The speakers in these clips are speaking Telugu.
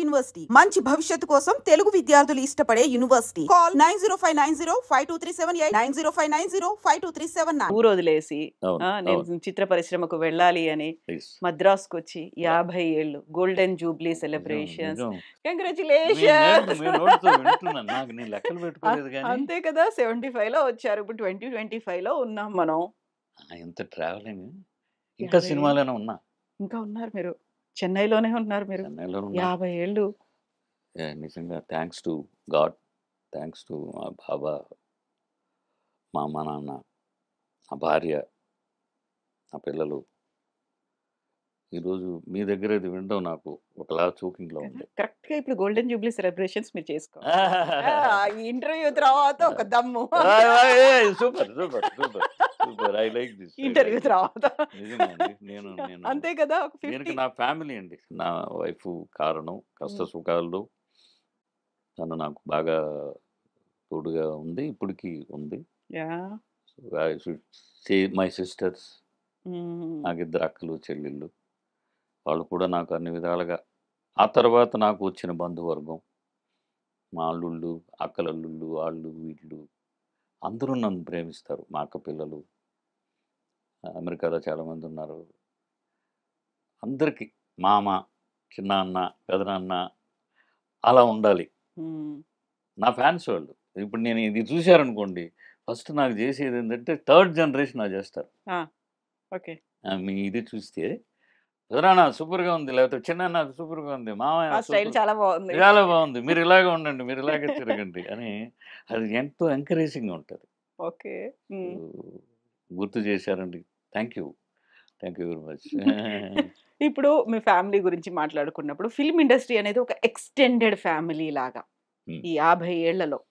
యూనివర్సిటీ మంచి భవిష్యత్తు కోసం తెలుగు విద్యార్థులు ఇష్టపడే యూనివర్సిటీ. కాల్ 9059052378 9059052379. ఊరు వదిలేసి అవును, నేను అవును. చిత్ర పరిశ్రమకు వెళ్ళాలి అని Please. మద్రాసుకు వచ్చి 50 ఏళ్ళు గోల్డెన్ జూబ్లీ సెలబ్రేషన్స్. నిజం. కంగ్రాచులేషన్స్. మీ నోటితో వింటున్నాను. నాకు నేను లెక్కలు పెట్టుకోలేదు కానీ అంతే కదా, 75 లో వచ్చారు, ఇప్పుడు 2025 లో ఉన్నాం మనం. ఇంత ట్రావెలింగ్ ఇంకా 50 సినిమాలోనే ఉన్నా, ఇంకా ఉన్నారు మీరు, చెన్నైలోనే ఉన్నారు మీరు చెన్నైలో ఉన్నా. 50 ఏళ్ళు. నిజంగా thanks to God, thanks to మా బాబా, మా అమ్మ నాన్న, నా భార్య, నా పిల్లలు. ఈరోజు మీ దగ్గర ఇది వినడం నాకు ఒకలా చూకింగ్లో ఉంది. కరెక్ట్ గా ఇప్పుడు గోల్డెన్ జూబ్లీ సెలబ్రేషన్స్ మీరు చేసుకోవాలి. ఈ ఇంటర్వ్యూ తర్వాత ఒక దమ్ము super super super super. I like this. Interview తర్వాత నేను నేను అంతే కదా, ఒక దీనికి 50. నా ఫ్యామిలీ అండి, నా వైఫ్ కారణం. కష్ట సుఖాల్లో తను నాకు బాగా తోడుగా ఉంది, ఇప్పటికీ ఉంది. I should say my sisters, నాకు 2 అక్కలు చెల్లెళ్ళు, వాళ్ళు కూడా నాకు అన్ని విధాలుగా. ఆ తర్వాత నాకు వచ్చిన బంధువర్గం, మా అల్లుళ్ళు, అక్కలల్లుళ్ళు, వాళ్ళు వీళ్ళు అందరూ నన్ను ప్రేమిస్తారు. మా అక్క పిల్లలు అమెరికాలో చాలామంది ఉన్నారు. అందరికీ మామ, చిన్నాన్న, పెదనాన్న అలా ఉండాలి నా ఫ్యాన్స్ వాళ్ళు. ఇప్పుడు నేను ఇది చూశారనుకోండి, ఫస్ట్ నాకు చేసేది ఏంటంటే 3rd జనరేషన్ నాకు చేస్తారు. ఓకే, మీ ఇది చూస్తే పెదనాన్న సూపర్గా ఉంది, లేకపోతే చిన్నాన్న సూపర్గా ఉంది, మామయ్య ఆ స్టైల్ చాలా బాగుంది. చాలా బాగుంది, మీరు ఇలాగే ఉండండి, మీరు ఇలాగే తిరగండి అని అది ఎంతో ఎంకరేజింగ్ ఉంటుంది. ఓకే, గుర్తు చేశారండి, థ్యాంక్ యూ వెరీ మచ్. ఇప్పుడు మీ ఫ్యామిలీ గురించి మాట్లాడుకున్నప్పుడు ఫిల్మ్ ఇండస్ట్రీ అనేది ఒక ఎక్స్టెండెడ్ ఫ్యామిలీ లాగా ఈ 50 ఏళ్లలో.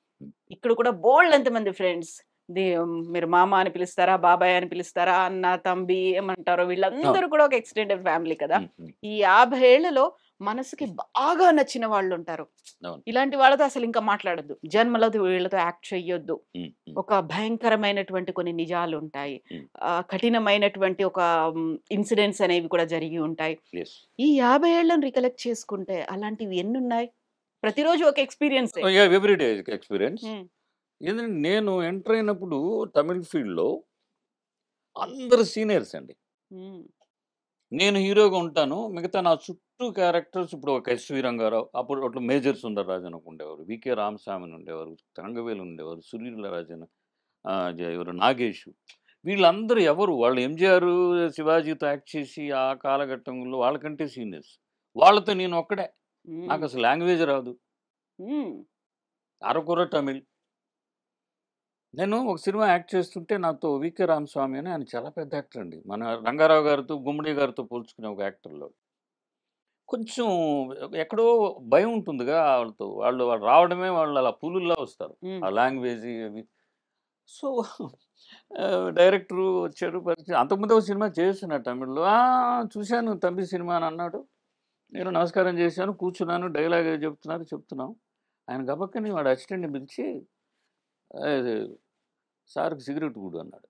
ఇక్కడ కూడా బోల్డ్ ఎంతమంది ఫ్రెండ్స్, మీరు మామ అని పిలుస్తారా, బాబాయ్ అని పిలుస్తారా, అన్న, తంబి ఏమంటారో, వీళ్ళందరూ కూడా ఒక ఎక్స్టెండెడ్ ఫ్యామిలీ కదా. ఈ 50 ఏళ్లలో మనసుకి బాగా నచ్చిన వాళ్ళు ఉంటారు. ఇలాంటి వాళ్ళతో అసలు ఇంకా మాట్లాడద్దు, జన్మలో వీళ్ళతో యాక్ట్ చెయ్యొద్దు, ఒక భయంకరమైనటువంటి కొన్ని నిజాలు ఉంటాయి, కఠినమైనటువంటి ఒక ఇన్సిడెంట్స్ అనేవి కూడా జరిగి ఉంటాయి. ఈ 50 ఏళ్లను రికలెక్ట్ చేసుకుంటే అలాంటివి ఎన్ని ఉన్నాయి? ప్రతిరోజు ఒక ఎక్స్పీరియన్స్. Everyday experience. ఎందుకంటే నేను ఎంటర్ అయినప్పుడు తమిళ ఫీల్డ్లో అందరు సీనియర్స్ అండి. నేను హీరోగా ఉంటాను, మిగతా నా చుట్టూ క్యారెక్టర్స్ ఇప్పుడు ఒక ఎస్వి రంగారావు, అప్పుడు అట్లా మేజర్ సుందరరాజన్ ఒక ఉండేవారు, వికే రామస్వామి ఉండేవారు, రంగవేలు ఉండేవారు, సునీల రాజన్, ఎవరు నాగేష్, వీళ్ళందరూ ఎవరు వాళ్ళు ఎంజిఆర్ శివాజీతో యాక్ట్ చేసి ఆ కాలఘట్టంలో వాళ్ళకంటే సీనియర్స్. వాళ్ళతో నేను ఒక్కడే, నాకు అసలు లాంగ్వేజ్ రాదు, అరకొర తమిళ్. నేను ఒక సినిమా యాక్ట్ చేస్తుంటే నాతో వికే రామస్వామి అని, ఆయన చాలా పెద్ద యాక్టర్ అండి, మన రంగారావు గారితో గుమ్మడి గారితో పోల్చుకునే ఒక యాక్టర్లో. కొంచెం ఎక్కడో భయం ఉంటుందిగా వాళ్ళతో, వాళ్ళు రావడమే వాళ్ళు అలా పులుల్లా వస్తారు, ఆ లాంగ్వేజ్ అవి. సో డైరెక్టరు వచ్చాడు, పరిచయం. అంతకుముందు ఒక సినిమా చేస్తున్నా తమిళ్లో, చూశాను తమిళ సినిమా అని అన్నాడు. నేను నమస్కారం చేశాను, కూర్చున్నాను, డైలాగ్ చెప్తున్నాం. ఆయన గబక్కని వాడు అసిస్టెంట్ని పిలిచి, సార్కి సిగరెట్ కూడా అన్నాడు.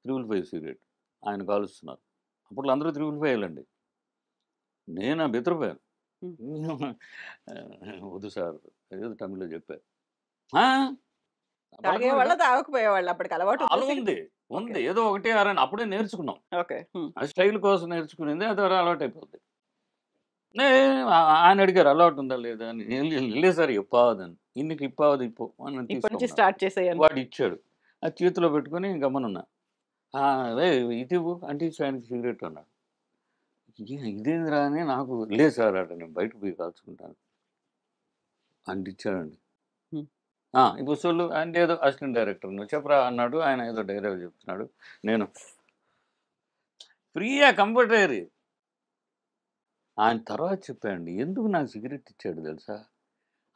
355 సిగరెట్ ఆయన కాలుస్తున్నారు. అప్పుడు అందరూ 355 అండి. నేను బెదిరిపోయాను, వద్దు సార్ ఏదో తమిళ్లో చెప్పారు. తాగకపోయేవాళ్ళు అప్పటికి అలవాటు అలా ఉంది ఏదో 1 6 అని అప్పుడే నేర్చుకున్నాం. ఆ స్టైల్ కోసం నేర్చుకునేది, అది అలవాటు అయిపోద్ది. ఆయన అడిగారు అలవాటు ఉందా లేదా అని, లేదు సార్ ఇప్పావదని, ఇన్నికి ఇప్పావది ఇప్పు అని స్టార్ట్ చేసేయాలి. వాడు ఇచ్చాడు, ఆ చేతిలో పెట్టుకుని గమనున్నా, ఇది అంటే ఆయనకి సిగరెట్ అన్నాడు. ఇదేంద్రా అని నాకు, లేదు సార్ అట నేను బయట పోయి కాల్చుకుంటాను అంటిచ్చాడండి. ఇప్పుడు సొల్లు అంటే ఏదో అసిస్టెంట్ డైరెక్టర్ నువ్వు చెప్పరా అన్నాడు. ఆయన ఏదో డైలాగ్ చెప్తున్నాడు, నేను ఫ్రీగా కంఫర్టరీ. ఆయన తర్వాత చెప్పాడండి ఎందుకు నాకు సిగరెట్ ఇచ్చాడు తెలుసా,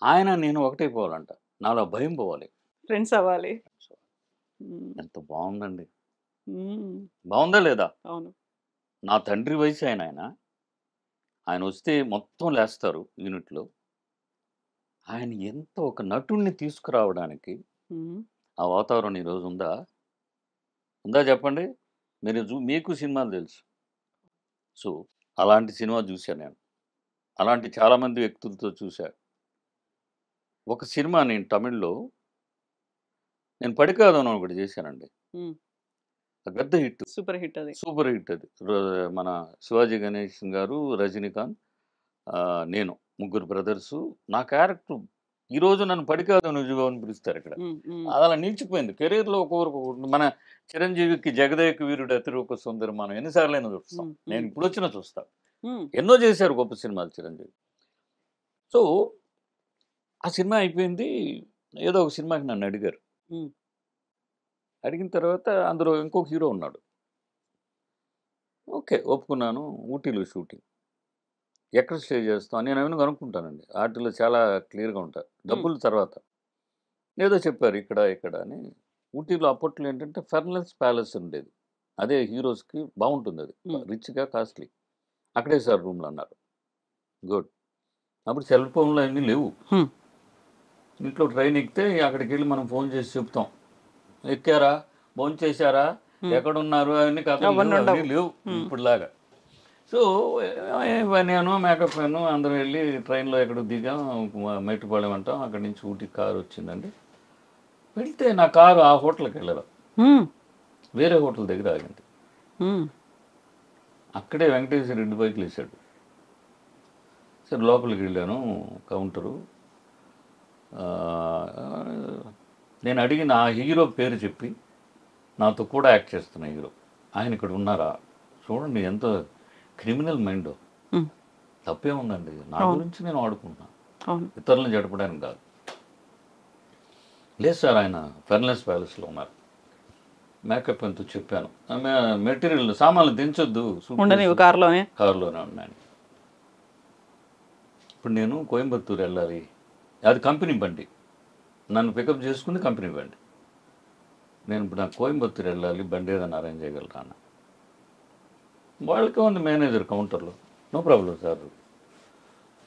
ఆయన నేను ఒకటైపోవాలంట, నాలో భయం పోవాలి, ఫ్రెండ్స్ అవ్వాలి. ఎంత బాగుందండి, బాగుందా లేదా? అవును. నా తండ్రి వయసు ఆయన వస్తే మొత్తం లేస్తారు యూనిట్లో. ఆయన ఎంత ఒక నటుడిని తీసుకురావడానికి ఆ వాతావరణం ఈరోజు ఉందా చెప్పండి మీరు? మీకు సినిమాలు తెలుసు. సో అలాంటి సినిమా చూశాను నేను. అలాంటి చాలామంది వ్యక్తులతో చూసా. ఒక సినిమా నేను తమిళ్‌లో నేను 'పడికాదనం' ఒకటి చేశానండి. హ్మ్. అది పెద్ద హిట్. సూపర్ హిట్ అది. సూపర్ హిట్ అది. మన 'శివాజీ గణేషన్' గారు, 'రజనీకాంత్' నేను ముగ్గురు బ్రదర్సు. నా క్యారెక్టర్ ఈరోజు నన్ను 'పడికాదనం నువ్వు' అని పిలుస్తారిక్కడ. హ్మ్. హ్మ్. అది అలా నిలిచిపోయింది. కెరియర్‌లో ఒక్కొక్కరికి మన 'చిరంజీవికి' 'జగదేక వీరుడు అతిలోక సుందరి' మనం ఎన్ని సార్లైనా చూస్తాం. హ్మ్. నేను హ్మ్. ఇప్పుడొచ్చినా చూస్తా. హ్మ్. ఎన్నో చేశారు గొప్ప సినిమాలు చిరంజీవి. సో, ఆ సినిమా అయిపోయింది. ఏదో ఒక సినిమాకి నన్నడిగారు. హ్మ్. అడిగిన తర్వాత అందులో ఇంకొక హీరో ఉన్నాడు. ఓకే. ఒప్పుకున్నాను. ఊటీలో షూటింగ్. ఎక్కడ స్టే చేస్తాం? నేను అవన్నీ కనుక్కుంటానండి. ఆటిల్లో చాలా క్లియర్‌గా ఉంటా. హ్మ్. డబ్బులు తర్వాత. ఏదో చెప్పారు ఇక్కడ, ఇక్కడ అని. ఊటీలో అప్పట్లో ఏంటంటే ఫెర్నెస్ ప్యాలెస్ ఉండేది. అదే హీరోస్‌కి బావుంటుందది. హ్మ్. రిచ్‌గా, కాస్ట్‌లీ. అక్కడే సార్ రూమ్‌లు అన్నారు. గుడ్. అప్పుడు సెల్ ఫోన్‌లు అన్నీ లేవు. హ్మ్. ఇంట్లో ట్రైన్ ఎక్కితే అక్కడికెళ్ళి మనం ఫోన్ చేసి చెప్తాం. ఎక్కారా? భోంచేశారా? హ్మ్. ఎక్కడున్నారు? అవన్నీ కథలు లేవు. అవన్నీ అవన్నీ ఉండవు. లేవు హ్మ్. ఇప్పుడులాగా. సో, నేను, మేకప్ మ్యాను అందరం వెళ్ళి ట్రైన్‌లో ఎక్కడో దిగాం. మేట్టుపాళెం అంటాం. అక్కడి నుంచి ఊటీకి కారు వచ్చిందండి. వెళ్తే నా కారు ఆ హోటల్‌కెళ్ళలా. హ్మ్. వేరే హోటల్ దగ్గర ఆగింది. హ్మ్. అక్కడే వెంకటేశ్వర రెడ్డి బైక్‌లేసాడు. సరే లోపలికి వెళ్ళాను. కౌంటరు. ఆహ్, నేను అడిగిన ఆ హీరో పేరు చెప్పి, నాతో కూడా యాక్ట్ చేస్తున్న హీరో. ఆయన ఇక్కడ ఉన్నారా? చూడండి ఎంత క్రిమినల్ మైండో. హ్మ్. తప్పేముందండి. నా అవును. గురించి నేను వాడుకుంటున్నాను. అవును. ఇతరులను జడపడానికి కాదు. లేదు సార్ ఆయన ఫెర్నెస్ ప్యాలెస్‌లో ఉన్నారు. మేకప్ ఎంతో చెప్పాను. మెటీరియల్ సామాన్లు దించొద్దు. ఉండనివ్వు సూట్‌కేసు కారులోనే. కారులోనే ఉన్నాను. ఇప్పుడు నేను కోయంబత్తూర్ వెళ్ళాలి. అది కంపెనీ బండి. నన్ను పికప్ చేసుకుంది కంపెనీ బండి. నేను ఇప్పుడు నాకు కోయంబత్తూర్ వెళ్ళాలి. బండి ఏదైనా అరేంజ్ చేయగలరా అన్న. వాళ్ళకే ఉంది మేనేజర్ కౌంటర్‌లో. నో ప్రాబ్లమ్ సార్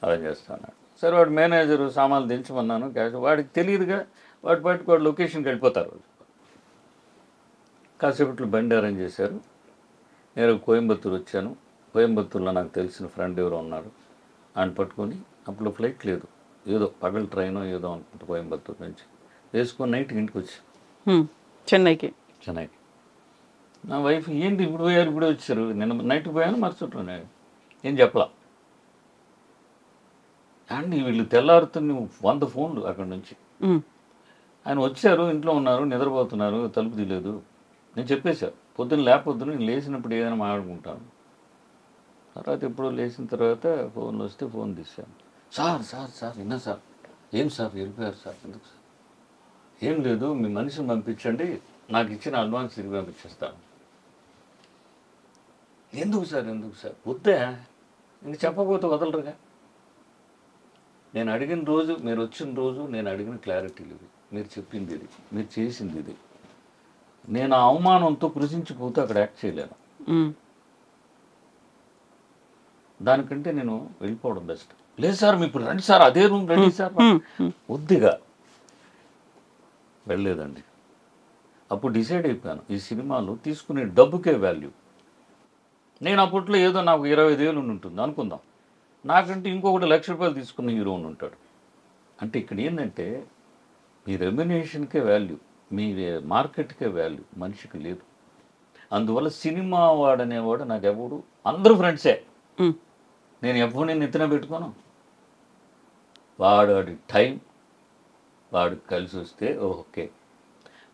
అరేంజ్ చేస్తా అన్నాడు. సరే వాడు మేనేజరు సామాన్లు దించమన్నాను. క్యాష్ వాడికి తెలియదుగా. వాడి పాటికి వాడు లొకేషన్‌కి వెళ్ళిపోతారు. కాసేపట్లో బండి అరేంజ్ చేశారు. నేను కోయంబత్తూర్ వచ్చాను. కోయంబత్తూర్లో నాకు తెలిసిన ఫ్రెండ్ ఎవరో ఉన్నాడు. ఆయన పట్టుకొని అప్పుడు ఫ్లైట్ లేదు. ఏదో పగలు ట్రైనో ఏదో అనుకుంటా కోయంబత్తూర్ నుంచి. వేసుకొని నైట్‌కి ఇంటికి వచ్చాను హ్మ్. చెన్నైకి. చెన్నైకి. నా వైఫ్ ఏంటి ఇప్పుడు పోయారు ఇప్పుడే వచ్చారు. నిన్న నైట్ పోయాను మరుసటి రోజు ఏం చెప్పలా. అండ్ వీళ్ళు తెల్లారుతున్న 100 ఫోన్లు అక్కడి నుంచి. హ్మ్. ఆయన వచ్చారు ఇంట్లో ఉన్నారు నిద్రపోతున్నారు తలుపు తీయలేదు. నేను చెప్పేశా పొద్దున్న లేపొద్దు నేను లేచినప్పుడు ఏదైనా మాట్లాడుకుంటాను. తర్వాత ఎప్పుడో లేచిన తర్వాత ఫోన్లు వస్తే ఫోన్ తీశాను. సార్ విన్నా సార్. ఏం సార్ వెళ్ళిపోయారు సార్ ఎందుకు సార్? ఏం లేదు మీ మనిషిని పంపించండి నాకు ఇచ్చిన అడ్వాన్స్ తిరిగి పంపించేస్తాను. ఎందుకు సార్ వద్దా ఇంక చెప్పకపోతే వదలరుగా. నేను అడిగిన రోజు మీరు వచ్చిన రోజు నేను అడిగిన క్లారిటీలు ఇవి మీరు చెప్పింది ఇది మీరు చేసింది ఇది. నేను ఆ అవమానంతో కృషించిపోతే అక్కడ యాక్ట్ చేయలేను. హ్మ్. దానికంటే నేను వెళ్ళిపోవడం బెస్ట్. లేదు సార్ మీరు ఇప్పుడు రండి సార్ అదే రూమ్ రండి సార్ హ్మ్. హ్మ్. వద్దిగా వెళ్ళలేదండి. అప్పుడు డిసైడ్ అయిపోయాను ఈ సినిమాలో తీసుకునే డబ్బుకే వాల్యూ. నేను అప్పట్లో ఏదో నాకు 25,000 ఉంటుంది అనుకుందాం. నాకంటే ఇంకొకటి ₹1,00,000 తీసుకున్న హీరో ఉంటాడు. అంటే ఇక్కడ ఏంటంటే మీ రెమ్యునేషన్‌కే వాల్యూ, మీ మార్కెట్‌కే వాల్యూ మనిషికి లేదు. అందువల్ల సినిమా వాడనేవాడు నాకెవడు అందరూ ఫ్రెండ్సే. హ్మ్. నేను ఎవరిని నెత్తిన పెట్టుకోను. వాడి టైం వాడికి కలిసి వస్తే ఓకే.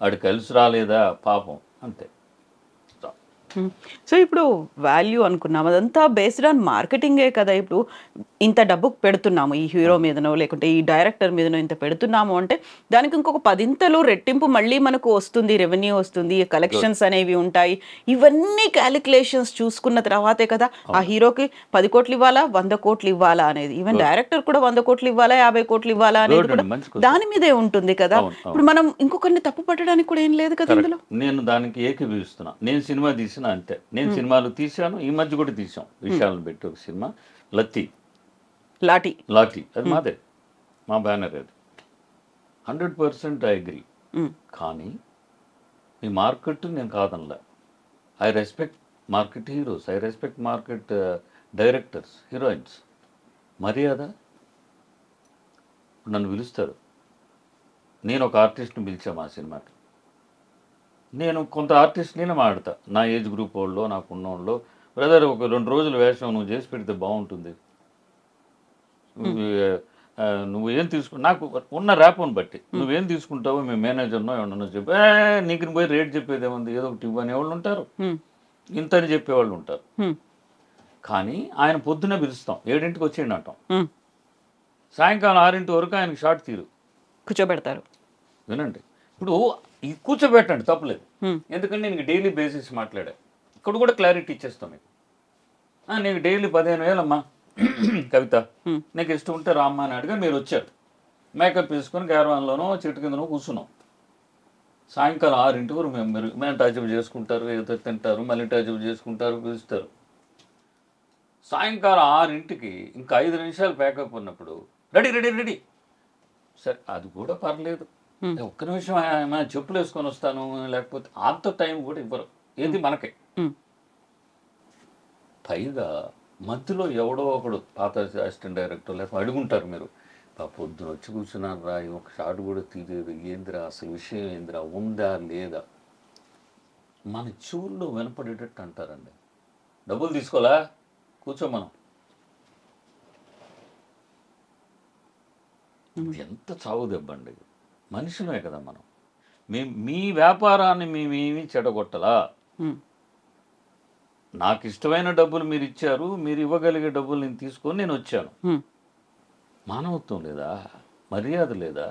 వాడికి కలిసి రాలేదా పాపం అంతే. హ్మ్. సో, ఇప్పుడు వాల్యూ అనుకున్నాం. అదంతా బేస్డ్ ఆన్ మార్కెటింగే కదా! ఇప్పుడు ఇంత డబ్బు పెడుతున్నాము ఈ హీరో మీదనో, లేకుంటే ఈ డైరెక్టర్ మీదనో ఇంత పెడుతున్నాము అంటే, దానికి ఇంకొక పదింతలు రెట్టింపు మళ్ళీ మనకు వస్తుంది. రెవెన్యూ వస్తుంది. గుడ్. కలెక్షన్స్ అనేవి ఉంటాయి. ఇవన్నీ కాలిక్యులేషన్స్ చూసుకున్న తర్వాతే కదా! ఆ అవును. హీరోకి 10,00,00,000 ఇవ్వాలా? 100,00,00,000 ఇవ్వాలా అనేది. Even good. డైరెక్టర్ కూడా 100,00,00,000 ఇవ్వాలా? 50,00,00,000 ఇవ్వాలా? అనేది గుడ్ కూడా అండి. మంచి క్వెషన్. దాని మీదే ఉంటుంది కదా! అవును. ఇప్పుడు మనం ఇంకొకరిని తప్పు పట్టడానికి కూడా ఏం లేదు కదా కరెక్ట్. ఇందులో. నేను దానికి ఏకీభవిస్తున్నా. నేను సినిమా తీసినా అంతే. నేను హ్మ్. సినిమాలు తీశాను. ఈ మధ్య కూడా తీశాం. హ్మ్. విశాల్‌ని పెట్టి ఒక సినిమా 'లత్తి', లాఠీ. 'లాఠీ' అది హ్మ్. మాదే. మా బ్యానర్ అది. 100% ఐ అగ్రీ. హ్మ్. కానీ ఈ మార్కెట్ నేను కాదనలా. I respect market heroes. I respect market directors, heroines. మర్యాద. నన్ను పిలుస్తారు, నేను ఒక ఆర్టిస్ట్ని పిలిచా మా సినిమాకి. నేను కొంత ఆర్టిస్ట్ నేను మాడతా, నా ఏజ్ గ్రూప్ వాళ్ళు, నాకు ఉన్నోళ్ళు, బ్రదర్ ఒక 2 రోజులు వేషం నువ్వు చేసి పెడితే బాగుంటుంది, నువ్వు ఏం నాకు ఉన్న ర్యాప్ని బట్టి నువ్వేం తీసుకుంటావో మేము మేనేజర్నో ఏమన్నా చెప్పి నీకు పోయి రేట్ చెప్పేది ఏముంది, ఏదో ఒకటి ఇవ్వని వాళ్ళు ఉంటారు, ఇంత అని చెప్పేవాళ్ళు ఉంటారు. కానీ ఆయన పొద్దునే పిలుస్తాం, 7ంటికి వచ్చేయండి అంటాం, సాయంకాలం 6 వరకు ఆయనకి షార్ట్ తీరు కూర్చోబెడతారు. వినండి, ఇప్పుడు ఈ కూర్చోబెట్టండి తప్పలేదు, ఎందుకంటే నేను డైలీ బేసిస్ మాట్లాడా, ఇక్కడ కూడా క్లారిటీ ఇచ్చేస్తాం మీకు. నీకు డైలీ 15,000 అమ్మా కవిత, నీకు ఇష్టం ఉంటే రామ్మా అని అడిగా మీరు వచ్చారు, మేకప్ వేసుకొని క్యారవాన్లోనో చెట్టు కిందనో కూర్చున్నాం. సాయంకాలం 6 వరకు మేము టచ్అప్ చేసుకుంటారు, ఏదో తింటారు, మళ్ళీ టచ్అప్ చేసుకుంటారు, పిలుస్తారు. సాయంకాలం 6ంటికి ఇంకా 5 నిమిషాలు ప్యాకప్ ఉన్నప్పుడు రెడీ రెడీ రెడీ, సరే అది కూడా పర్లేదు, ఒక్క నిమిషం ఏమైనా చెప్పులు వేసుకొని వస్తాను, లేకపోతే అంత టైం కూడా ఇవ్వరు, ఏది మనకే. పైగా మధ్యలో ఎవడో ఒకడు పాత అసిస్టెంట్ డైరెక్టర్ లేకపోతే అడుగుంటారు, మీరు పొద్దున వచ్చి కూర్చున్నారు రా, ఒక షాట్ కూడా తీయలేదు, ఏందిరా అసలు విషయం, ఏందిరా ఉందా లేదా, మన చెవుల్లో వినపడేటట్టు అంటారండి. డబ్బులు తీసుకోవాలా, కూర్చో, మనం ఎంత చావు దెబ్బండి, మనుషులమే కదా మనం. మీ వ్యాపారాన్ని మేమేమి చెడగొట్టలా, నాకు ఇష్టమైన డబ్బులు మీరు ఇచ్చారు, మీరు ఇవ్వగలిగే డబ్బులు నేను తీసుకొని నేను వచ్చాను. మానవత్వం లేదా, మర్యాద లేదా?